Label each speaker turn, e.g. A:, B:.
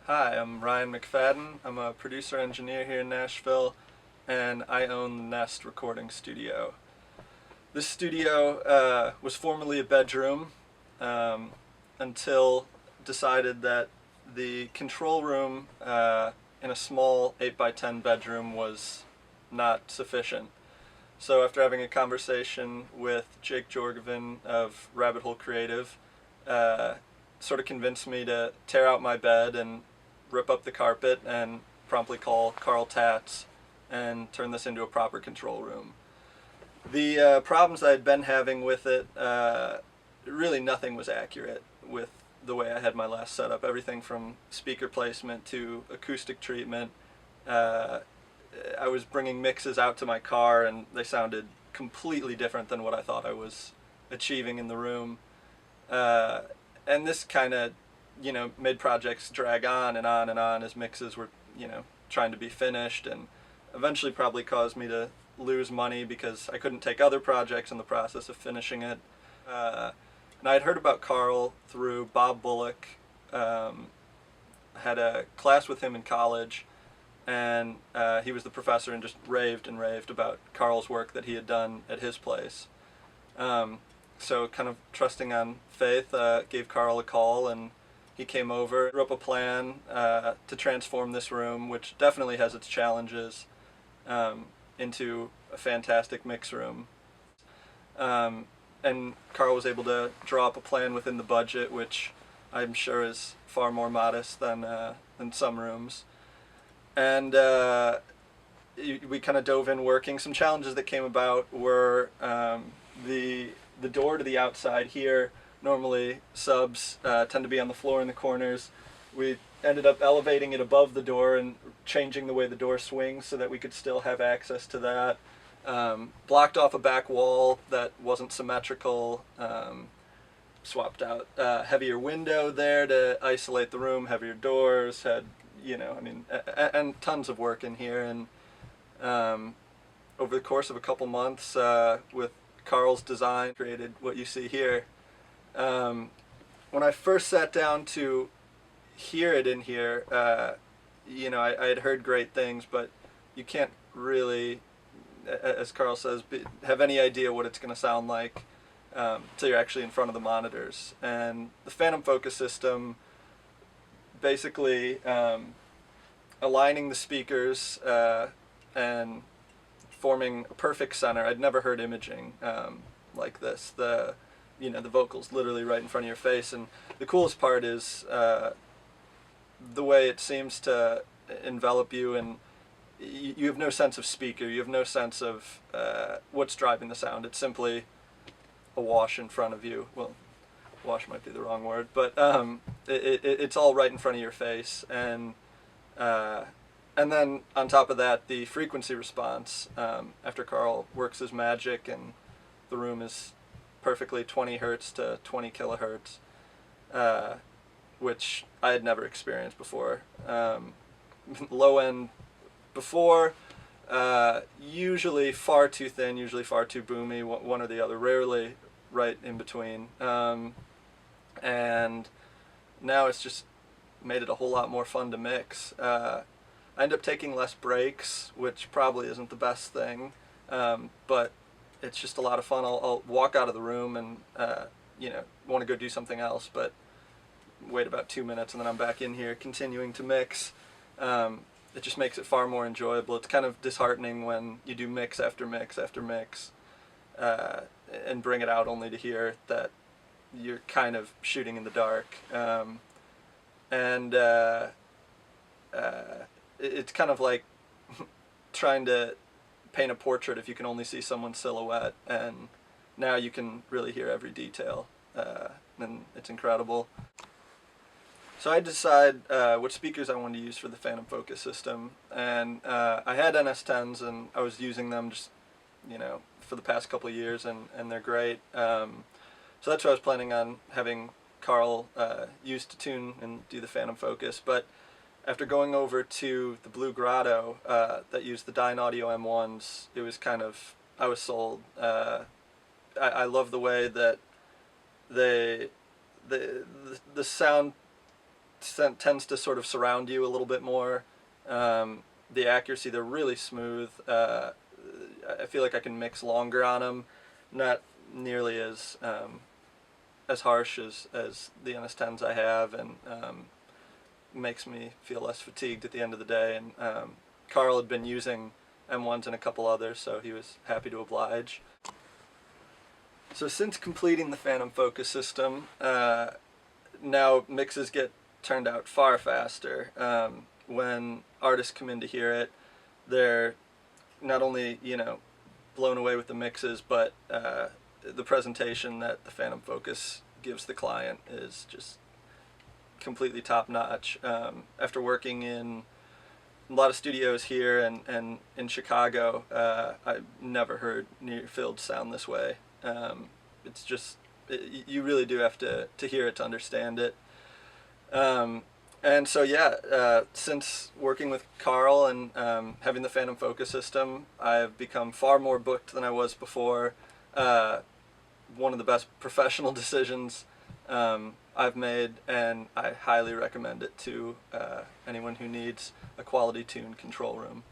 A: Hi, I'm Ryan McFadden. I'm a producer engineer here in Nashville, and I own the Nest Recording Studio. This studio was formerly a bedroom um, until decided that the control room in a small 8 by 10 bedroom was not sufficient. So after having a conversation with Jake Jorgevin of Rabbit Hole Creative, uh, sort of convinced me to tear out my bed and rip up the carpet and promptly call Carl Tatz and turn this into a proper control room. The problems I had been having with it, really nothing was accurate with the way I had my last setup. Everything from speaker placement to acoustic treatment. Uh, I was bringing mixes out to my car and they sounded completely different than what I thought I was achieving in the room. Uh, and this kind of, made projects drag on and on and on as mixes were, trying to be finished, and eventually probably caused me to lose money because I couldn't take other projects in the process of finishing it. Uh, and I had heard about Carl through Bob Bullock. Had a class with him in college, and he was the professor and just raved and raved about Carl's work that he had done at his place. So kind of trusting on faith, gave Carl a call, and he came over, drew up a plan to transform this room, which definitely has its challenges, into a fantastic mix room. And Carl was able to draw up a plan within the budget, which I'm sure is far more modest than some rooms. And we kind of dove in working. Some challenges that came about were the door to the outside here. Normally subs tend to be on the floor in the corners. We ended up elevating it above the door and changing the way the door swings so that we could still have access to that. Blocked off a back wall that wasn't symmetrical. Swapped out heavier window there to isolate the room, heavier doors, had, and tons of work in here. And over the course of a couple months, with Carl's design, created what you see here. When I first sat down to hear it in here, I had heard great things, but you can't really, as Carl says, have any idea what it's going to sound like until you're actually in front of the monitors. And the Phantom Focus system, basically aligning the speakers and forming a perfect center. I'd never heard imaging like this. The vocals literally right in front of your face, and the coolest part is the way it seems to envelop you, and you have no sense of speaker, you have no sense of what's driving the sound. It's simply a wash in front of you. Well, wash might be the wrong word, but it's all right in front of your face. And then on top of that, the frequency response, after Carl works his magic and the room is perfectly 20 hertz to 20 kilohertz, which I had never experienced before. Low end before, usually far too thin, usually far too boomy, one or the other, rarely right in between. And now it's just made it a whole lot more fun to mix. I end up taking less breaks, which probably isn't the best thing, but it's just a lot of fun. I'll walk out of the room and want to go do something else, but wait about 2 minutes and then I'm back in here continuing to mix. It just makes it far more enjoyable. It's kind of disheartening when you do mix after mix after mix and bring it out only to hear that you're kind of shooting in the dark. It's kind of like trying to paint a portrait if you can only see someone's silhouette, and now you can really hear every detail, and it's incredible. So I decide what speakers I wanted to use for the Phantom Focus system, and I had NS10s and I was using them just, for the past couple of years, and they're great. So that's what I was planning on having Carl use to tune and do the Phantom Focus. But after going over to the Blue Grotto that used the Dynaudio M1s, it was kind of, I was sold. I love the way that the sound tends to sort of surround you a little bit more. The accuracy, they're really smooth. I feel like I can mix longer on them, not nearly as harsh as the NS10s I have, and makes me feel less fatigued at the end of the day. And Carl had been using M1s and a couple others, so he was happy to oblige. So since completing the Phantom Focus system, now mixes get turned out far faster. When artists come in to hear it, they're not only, blown away with the mixes, but the presentation that the Phantom Focus gives the client is just completely top-notch. After working in a lot of studios here and in Chicago, I've never heard near-field sound this way. It's just, you really do have to hear it to understand it. And so yeah, since working with Carl and having the Phantom Focus system, I've become far more booked than I was before. One of the best professional decisions I've made, and I highly recommend it to anyone who needs a quality tuned control room.